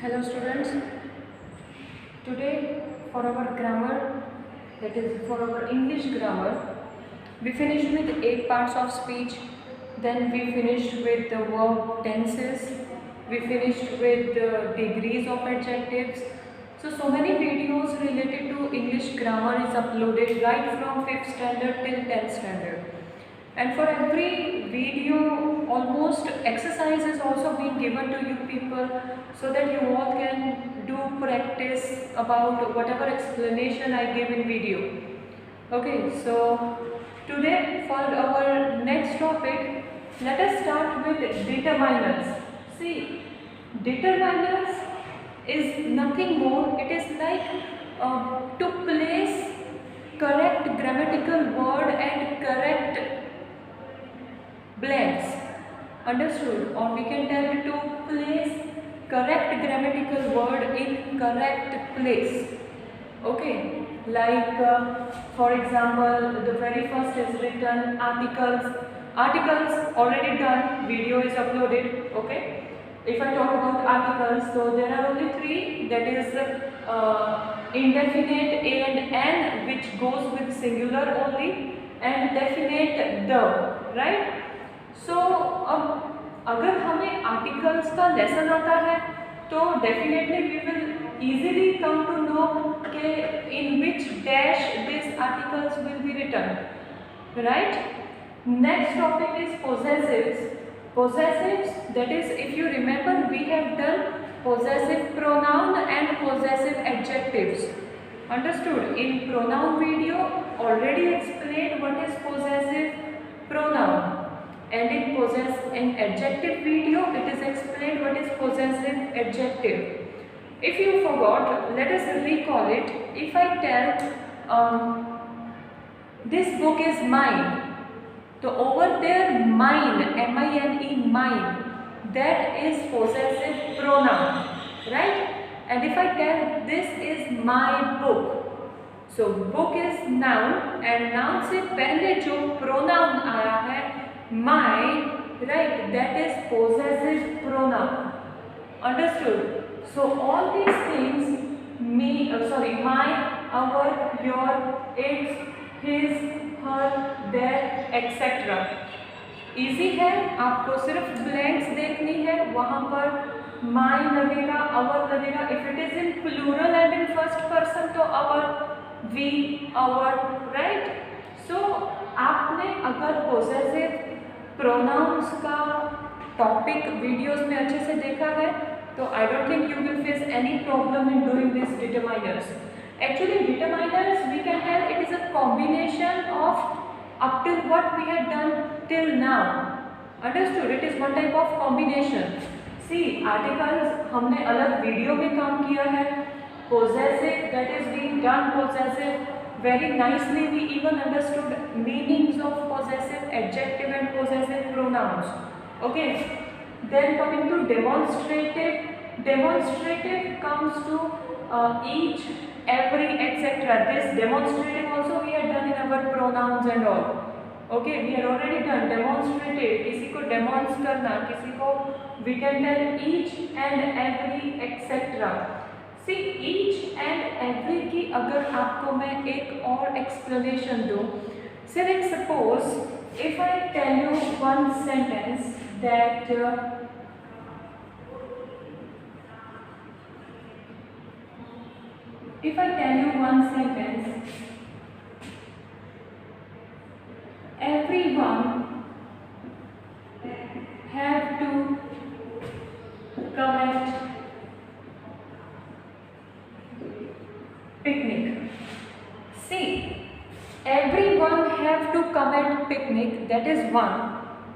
Hello students, today for our grammar, that is for our English grammar, we finished with 8 parts of speech, then we finished with the verb tenses, we finished with the degrees of adjectives. So many videos related to English grammar is uploaded right from 5th standard till 10th standard. And for every video, almost exercise is also being given to you people so that you all can do practice about whatever explanation I give in video. Okay, so today for our next topic, let us start with determiners. See, determiners is nothing more, it is like to place correct grammatical word and correct blanks, understood, or we can tell to place correct grammatical word in correct place. Okay, like for example, the very first is written articles already done, video is uploaded. Okay, if I talk about articles, so there are only three, that is indefinite a and n, which goes with singular only, and definite the, right. सो अब अगर हमें articles का lesson आता है तो definitely we will easily come to know के in which dash this articles will be written, right. Next topic is possessives, that is, if you remember, we have done possessive pronoun and possessive adjectives, understood. In pronoun video already explained what is possessive pronoun, and in adjective video it is explained what is possessive adjective. If you forgot, let us recall it. If I tell this book is mine, so over there mine, M-I-N-E, mine, that is possessive pronoun, right. And if I tell this is my book, so book is noun, and noun से पहले जो pronoun आया है my, right, that is possessive pronoun, understood. So all these things, me, my, our, your, its, his, her, their, etc. Easy है, आपको सिर्फ blanks देखनी है, वहाँ पर my लगेगा, our लगेगा. If it is in plural and in first person तो our, we, our, right. So आपने अगर पोजेसिव प्रोनाउंस का टॉपिक वीडियोस में अच्छे से देखा है तो I don't think you will face any problem in doing this determiners. Actually determiners we can tell it is a combination of up till what we had done till now, understood. It is one type of combination. See, articles हमने अलग video में काम किया है. Possessive, that is being done possessive very nicely. We even understood meanings of possessive adjective and possessive pronouns. Okay. Then coming to demonstrative. Demonstrative comes to each, every, etc. This demonstrative also we had done in our pronouns and all. Okay, we had already done demonstrative. किसी को demonstrate करना, किसी को we can tell each and every, etc. See, each and every की अगर आपको मैं एक और explanation दूँ, say like suppose if I tell you one sentence that if I tell you one sentence, everyone have to come at picnic. See, everyone have to come at picnic, that is one.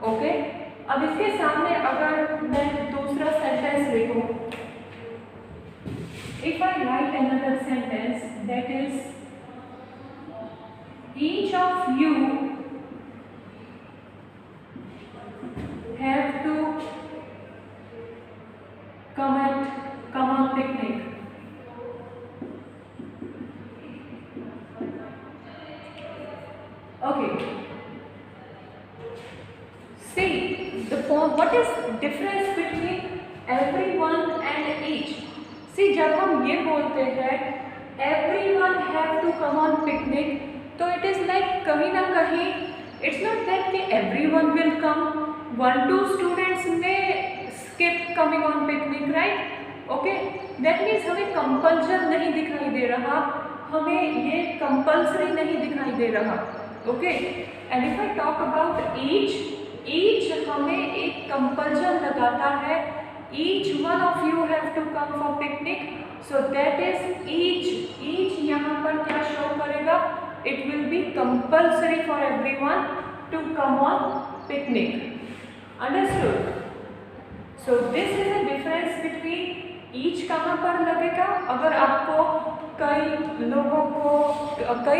Okay. अब इसके सामने अगर मैं दूसरा sentence लिखूं, if I write another sentence that is each of you have to come on picnic. Okay. See, what is difference between everyone and each? सी जब हम ये बोलते हैं everyone have to come on picnic, तो it is like कहीं ना कहीं it's not that कि everyone will come, 1-2 students may skip coming on picnic, right? Okay, that means हमें compulsion नहीं दिखाई दे रहा, हमें ये compulsory नहीं दिखाई दे रहा. Okay, and if I talk about each हमें एक compulsion लगाता है, each one of you have to come for picnic, so that is each यहाँ पर क्या show करेगा, it will be compulsory for everyone to come on picnic. Understood? So this is a difference between each कहाँ पर लगेगा, अगर आपको कई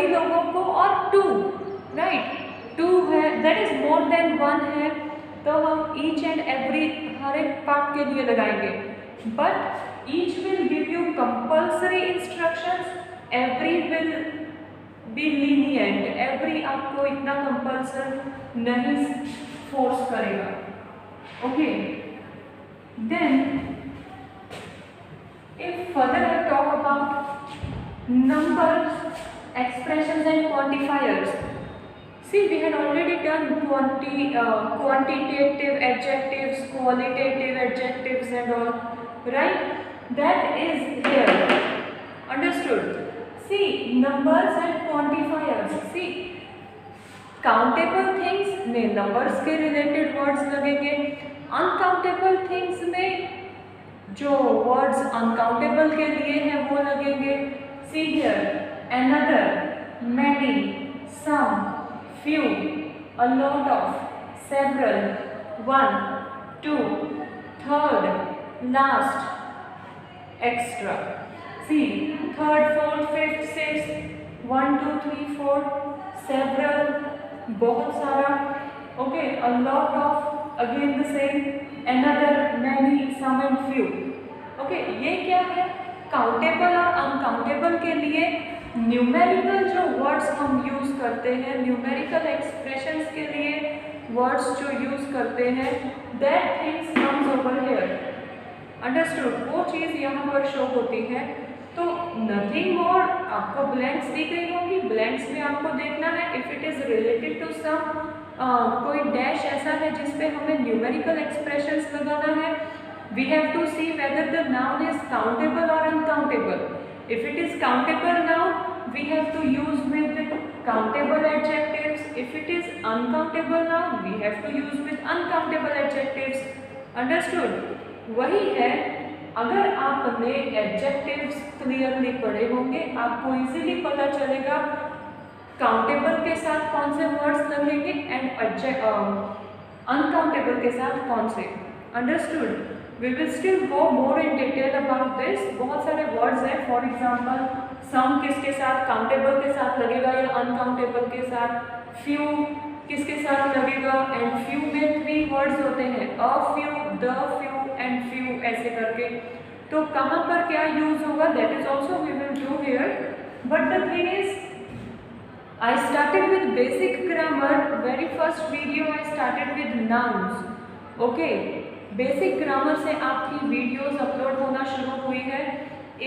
लोगों को और two, right, two है, that is more than one है, तो हम each and every हर एक पार्ट के लिए लगाएंगे. But each will give you compulsory instructions, every will be lenient, every आपको इतना compulsion नहीं force करेगा. Okay, then if further I talk about numbers, expressions and quantifiers. See, we had already done quantitative adjectives, qualitative adjectives and all, right? That is here. Understood? See, numbers and quantifiers. See, countable things में numbers के related words लगेंगे, uncountable things में जो words uncountable के लिए हैं वो लगेंगे. See here, another, many, some, few, a lot of, several, one, two, third, last, extra. See, third, fourth, fifth, sixth, 1, 2, 3, 4, several, बहुत सारा. Okay, a lot of, again the same, another, many, some and few. Okay, ये क्या है? Countable और uncountable के लिए numerical जो words हम यूज करते हैं, न्यूमेरिकल एक्सप्रेशंस के लिए वर्ड्स जो यूज करते हैं, that things comes over here. Understood? वो चीज़ यहाँ पर शो होती है. तो नथिंग मोर, आपको ब्लैंक्स दी गई होंगी, ब्लैंक्स में आपको देखना है if it is related to some, कोई डैश ऐसा है जिसपे हमें न्यूमेरिकल एक्सप्रेशंस लगाना है. We have to see whether the noun is countable और uncountable. If it is countable noun, we have to use with countable adjectives. If it is uncountable noun, we have to use with uncountable adjectives. Understood? वही है, अगर आपने adjectives clearly पढ़े होंगे, आपको easily पता चलेगा countable के साथ कौन से words लगेंगे and uncountable के साथ कौन से. Understood? We will still go more in detail about this. बहुत सारे words हैं. For example, some किसके साथ countable के साथ लगेगा या uncountable के साथ, few किसके साथ लगेगा, and few में 3 words होते हैं, a few, the few and few ऐसे करके. तो कहाँ पर क्या use होगा, that is also we will do here. But the thing is, I started with basic grammar. Very first video I started with nouns. Okay. Basic grammar से आपकी videos upload होना शुरू हुई है.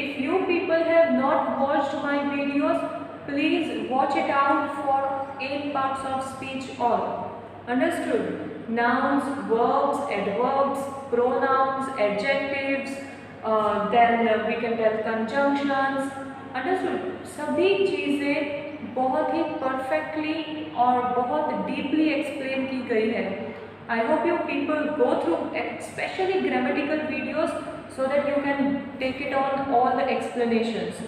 If you people have not watched my videos, please watch it out for 8 parts of speech all. Understood? Nouns, verbs, adverbs, pronouns, adjectives, then we can tell conjunctions. Understood? सभी चीज़ें बहुत ही perfectly और बहुत deeply explain की गई है. I hope you people go through especially grammatical videos so that you can take it on all the explanations.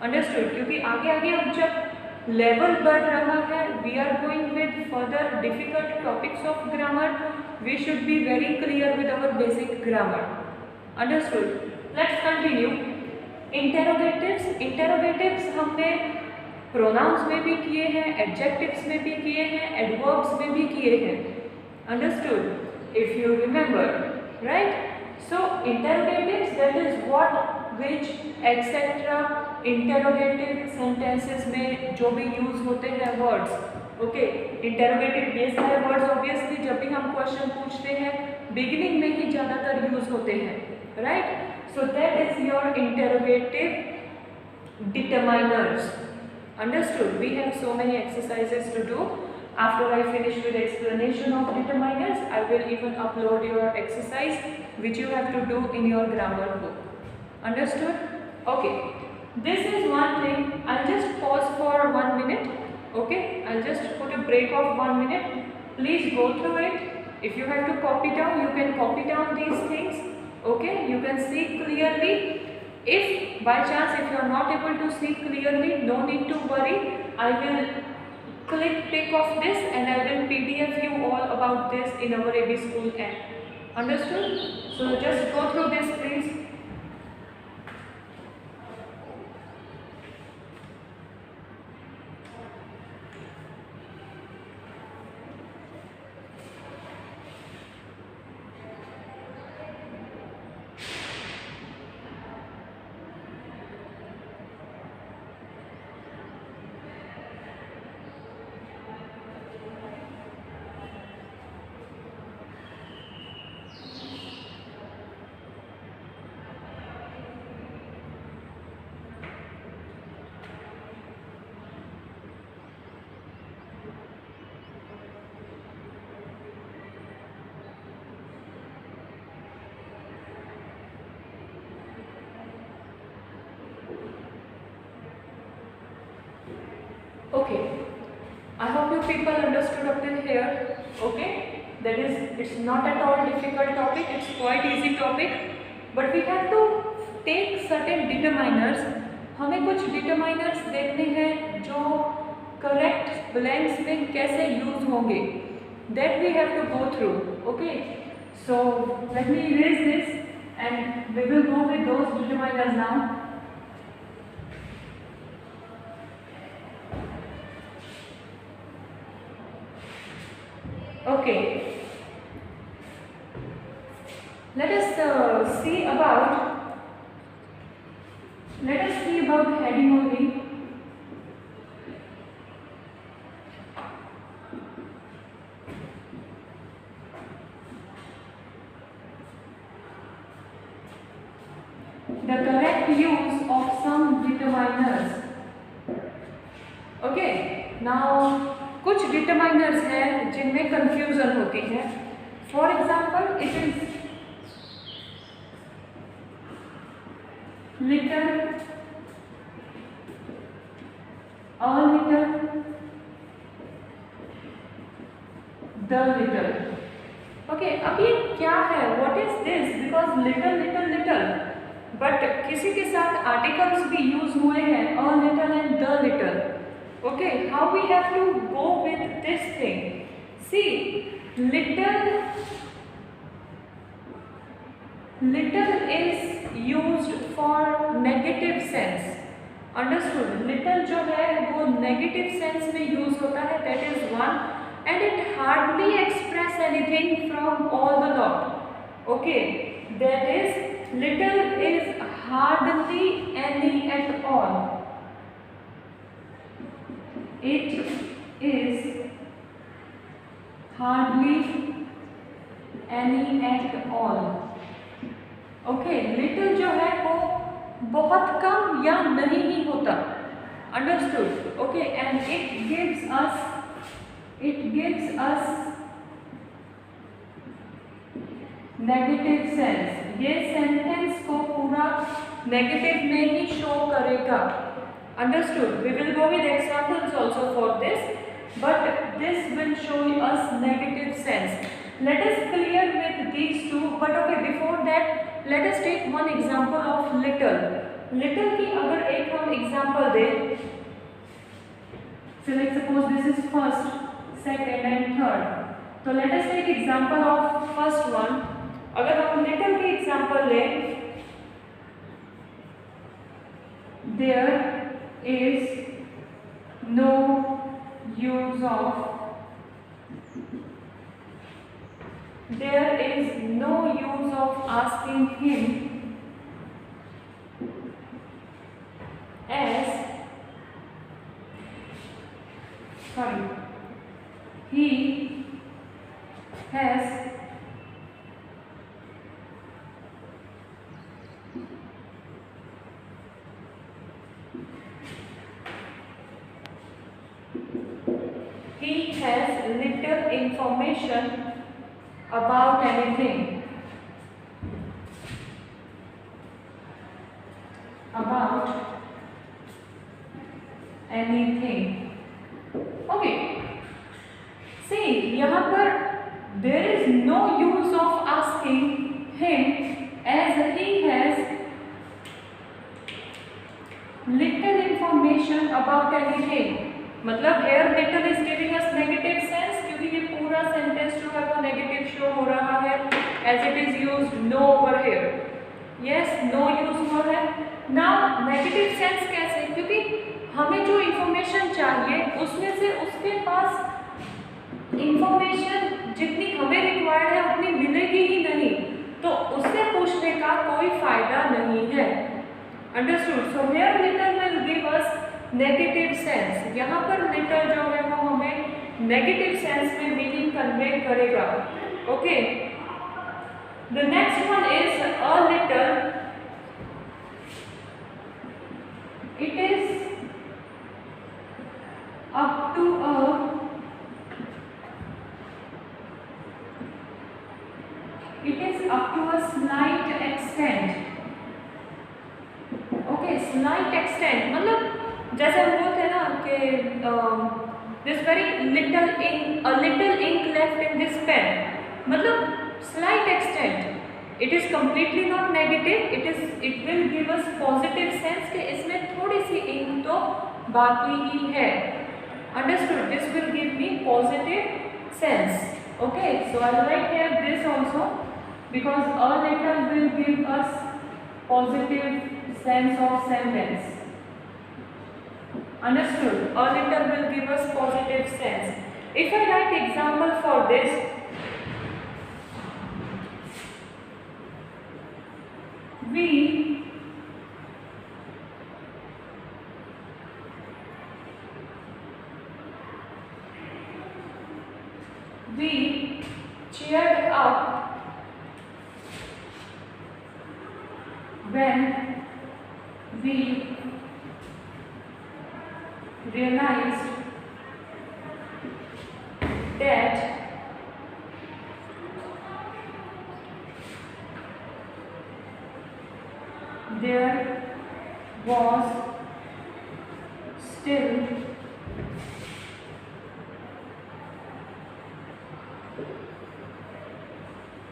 Understood? क्योंकि आगे अब जब लेवल बढ़ रहा है, we are going with further difficult topics of grammar. We should be very clear with our basic grammar. Understood? Let's continue. Interrogatives. Interrogatives हमने pronouns में भी किए हैं, adjectives में भी किए हैं, adverbs में भी किए हैं. Understood? If you remember, right? So interrogatives, that is what, which, etc. interrogative sentences में जो भी use होते हैं words. Okay, interrogative ये सारे words obviously जब भी हम question पूछते हैं beginning में ही ज़्यादातर use होते होते हैं, right? So that is your interrogative determiners. Understood? We have so many exercises to do. After I finish with explanation of determiners, I will even upload your exercise which you have to do in your grammar book. Understood? Okay. This is one thing. I'll just pause for 1 minute. Okay? I'll just put a break of 1 minute. Please go through it. If you have to copy down, you can copy down these things. Okay? You can see clearly. If by chance if you are not able to see clearly, no need to worry. I will click pic of this and I will PDF you all about this in our AB School app. Understood? So just go through this, please. Okay, I hope you people understood up till here. Okay, that is, it's not at all difficult topic, it's quite easy topic, but we have to take certain determiners. हमें कुछ determiners देखने हैं जो correct blanks में कैसे use होंगे, that we have to go through. Okay, so let me erase this and we will go with those determiners now. Okay, let us see about heading only. The correct use of some determiners. Okay, now कुछ determiners हैं जिनमें confusion होती है. For example, it is little, a little, the little. Okay, अब ये क्या है? What is this? Because little little little, but किसी के साथ आर्टिकल्स भी यूज हुए हैं, a little and the little. Okay, how we have to go with this thing? See, little is used for negative sense. Understood? Little जो है वो negative sense में use होता है, that is one, and it hardly express anything from all the lot. Okay, that is, little is hardly any at all. It is hardly any at all. Okay, little जो है वो बहुत कम या नहीं ही होता. Understood? Okay, and it gives us negative sense. ये sentence को पूरा नेगेटिव में ही शो करेगा. Understood? We will go with examples also for this, but this will show us negative sense. Let us clear with these two, but okay, before that, let us take one example of little. Little की अगर एक हम example दें, so let's suppose this is first, second and third. So let us take example of first one. अगर हम little की example लें, there is no use of asking him as he has information about anything. About anything. Okay. See, यहाँ पर there is no use of asking him as he has little information about anything. मतलब here little is giving us negative sense क्योंकि ये पूरा sentence जो है वो negative show हो रहा है as it is used no over here. Yes, no use हुआ है. Now negative sense कैसे? क्योंकि हमें जो information चाहिए उसमें से उसके पास information जितनी हमें required है उतनी मिलेगी ही नहीं, तो उससे पूछने का कोई फायदा नहीं है. Understood? So here little will give us negative sense. यहाँ पर little जो है वो हमें negative sense में meaning convey करेगा. Okay. The next one is a little. It is up to a slight extent. Okay, slight extent मतलब जैसे हम बोलते हैं ना कि this very little ink left in this pen. मतलब slight extent. It is completely not negative. It will give us positive sense कि इसमें थोड़ी सी ink तो बाकी ही है. Understood? This will give me positive sense. Okay, so I will write here this also because a little will give us positive sense of sentence. Understood? A little will give us positive sense. If I write example for this, we cheered up when we realized that there was still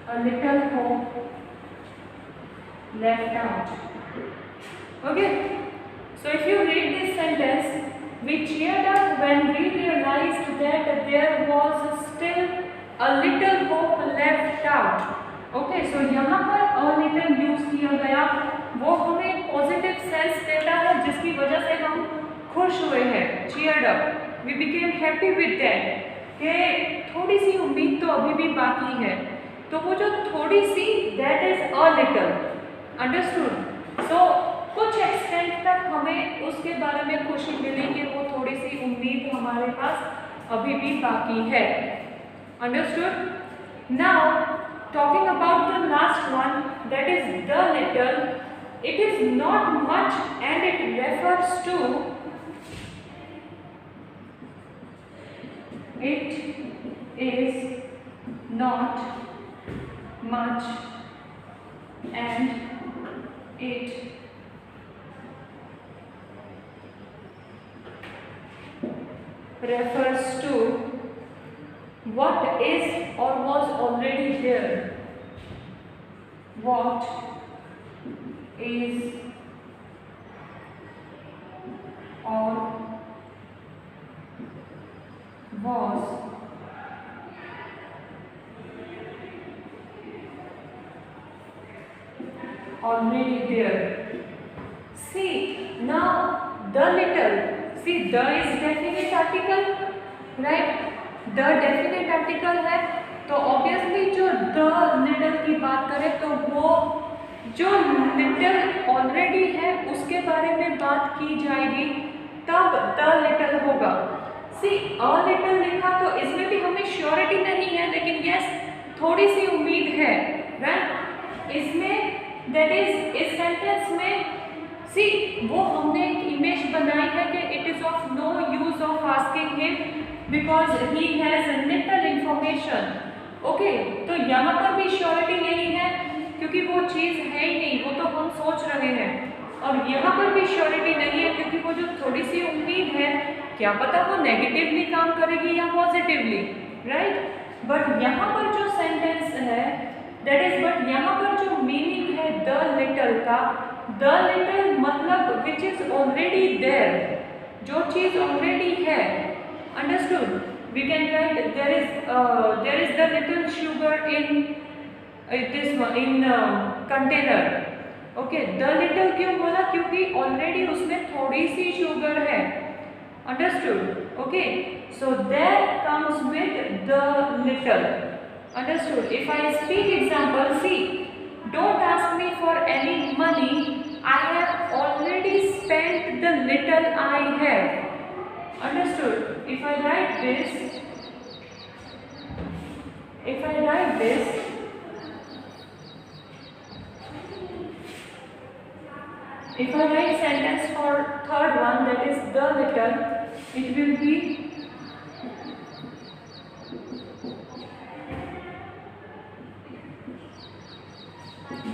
a little hope left out. Okay, so if you read this sentence, we cheered up when we realized that there was still a little hope left out. Okay, so यहाँ पर a little use किया गया, वो हमें positive sense देता है जिसकी वजह से हम खुश हुए हैं. cheered up, we became happy with that कि थोड़ी सी उम्मीद तो अभी भी बाकी है. तो वो जो थोड़ी सी that is a little. Understood? So कुछ एक्सटेंट तक हमें उसके बारे में खुशी मिली कि वो थोड़ी सी उम्मीद हमारे पास अभी भी बाकी है. Understood? Now talking about the last one, that is the little. It is not much and it refers to much and it refers to what is or was already there. What is or was already there. See, now the little, see the is definite article, right? The definite article है, तो obviously जो the little की बात करें तो वो जो little already है उसके बारे में बात की जाएगी, तब the little होगा. See, a little लिखा तो इसमें भी हमें श्योरिटी नहीं है, लेकिन yes थोड़ी सी उम्मीद है, right? इसमें that is इस सेंटेंस में सी वो हमने एक इमेज बनाई है कि it is of no use of asking him because he has little information. Okay, तो यहाँ पर भी श्योरिटी नहीं है क्योंकि वो चीज़ है ही नहीं, वो तो हम सोच रहे हैं। और यहाँ पर भी श्योरिटी नहीं है क्योंकि वो जो थोड़ी सी उम्मीद है, क्या पता वो नेगेटिवली काम करेगी या पॉजिटिवली, राइट। बट यहाँ पर जो सेंटेंस है दैट इज, बट यहाँ पर जो मीनिंग है द लिटल का, द लिटल मतलब विच इज ऑलरेडी देयर, जो चीज ऑलरेडी है। Understood? We can write there is the little sugar in this in container. Okay, the little क्यों बोला? क्योंकि ऑलरेडी उसमें थोड़ी सी शुगर है। Understood? Okay, so that comes with the little. Understood? If I speak example, see, don't ask me for any money. I have already spent the little I have. Understood? If I write this, if I write this, if I write sentence for third one, that is the little, it will be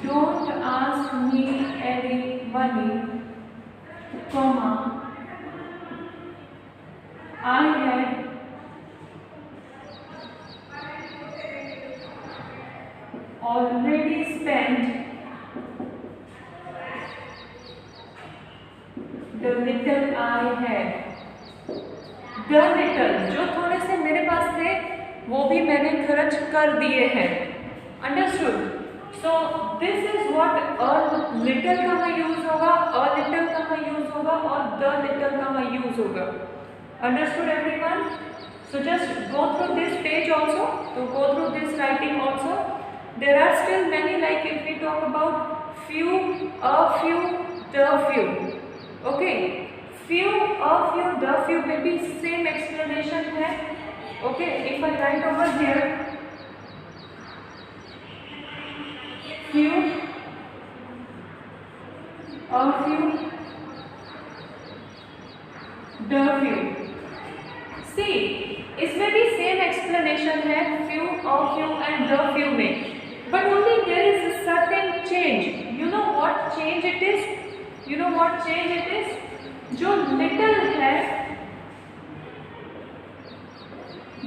don't ask me any money, comma, I had already spent the little I had. The little जो थोड़े से मेरे पास थे वो भी मैंने खर्च कर दिए हैं। Understood? So this is what a little का मैं यूज होगा, a little का मैं यूज होगा और the little का मैं यूज होगा। Understood everyone? So just go through this page also, to go through this writing also. There are still many, like if we talk about few, a few, the few. Okay, few, a few, the few will be same explanation है। Okay, if I write over here few, a few, the few. See, इसमें भी same explanation है few, a few and the few में, but only there is a certain change. You know what change it is? You know what change it is? जो little है,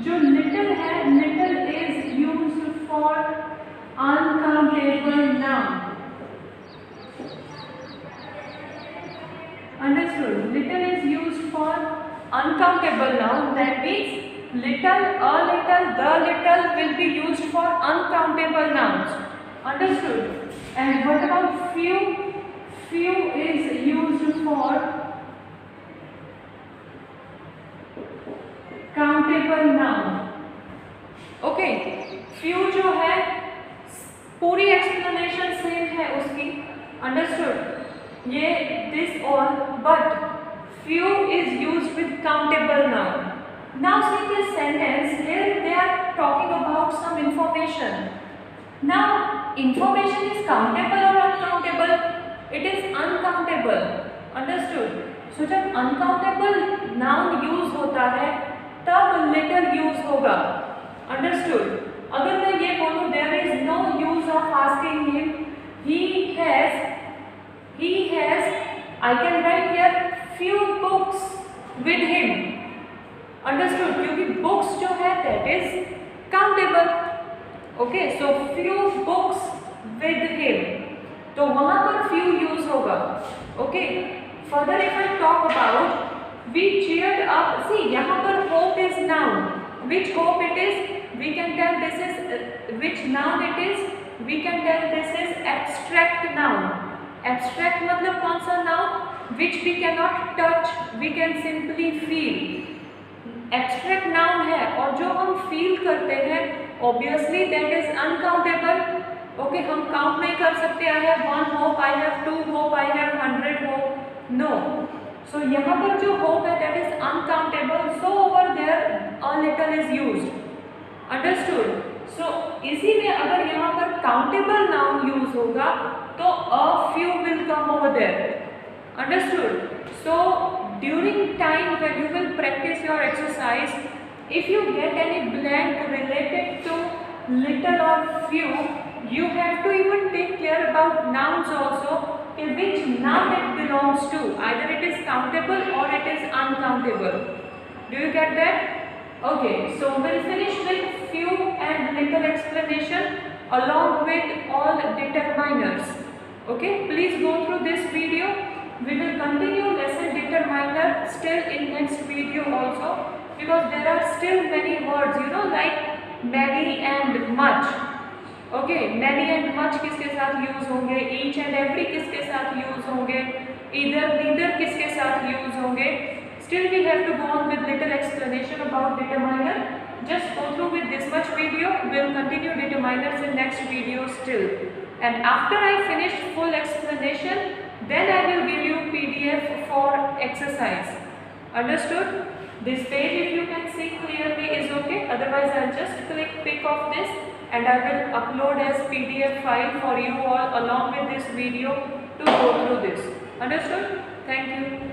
जो little है, little is used for uncountable noun. Understood? Little is used for uncountable noun. That means little, a little, the little will be used for uncountable nouns. Understood? And what about few? Few is used for countable noun. Okay, few जो है पूरी explanation same है उसकी। Understood? ये this all, but few is used with countable noun. Now see this sentence here, they are talking about some information. Now information is countable or uncountable? It is uncountable. Understood? So जब uncountable noun use होता है तब little use होगा। Understood? अगर मैं ये बोलूँ there is no use of asking him, he has, I can write here few books with him. Understood? क्योंकि books जो है that is countable. Okay, so few books with him. तो वहाँ पर few use होगा। Okay, further if I talk about we cheered up. See, यहाँ पर hope is noun. Which hope it is? We can tell this is which noun it is? We can tell this is abstract noun. Abstract मतलब कौन सा noun? Which we cannot touch, we can simply feel. Abstract noun है और जो हम feel करते हैं obviously that is uncountable. Okay, हम count नहीं कर सकते। I have one hope, I have two hope, I have 100 hope. No. So यहाँ पर जो hope है that is uncountable. So over there a little is used. Understood? So इसीलिए अगर यहाँ पर countable noun use होगा तो a few will come over there. Understood? So during time when you will practice your exercise, if you get any blank related to little or few, you have to even take care about nouns also, which noun it belongs to. Either it is countable or it is uncountable. Do you get that? Okay, so we'll finish with few and little explanation along with all determiners. Okay, please go through this video. We will continue lesson determiner still in next video also, because there are still many words, like many and much. Okay, many and much किसके साथ use होंगे, each and every किसके साथ use होंगे, either neither किसके साथ use होंगे. Still we have to go on with little explanation about determiner. Just go through with this much video. We will continue determiners in next video still. And after I finish full explanation, then I will give you PDF for exercise. Understood? This page, if you can see clearly, is okay. Otherwise, I'll just pick off this and I will upload as PDF file for you all along with this video to go through this. Understood? Thank you.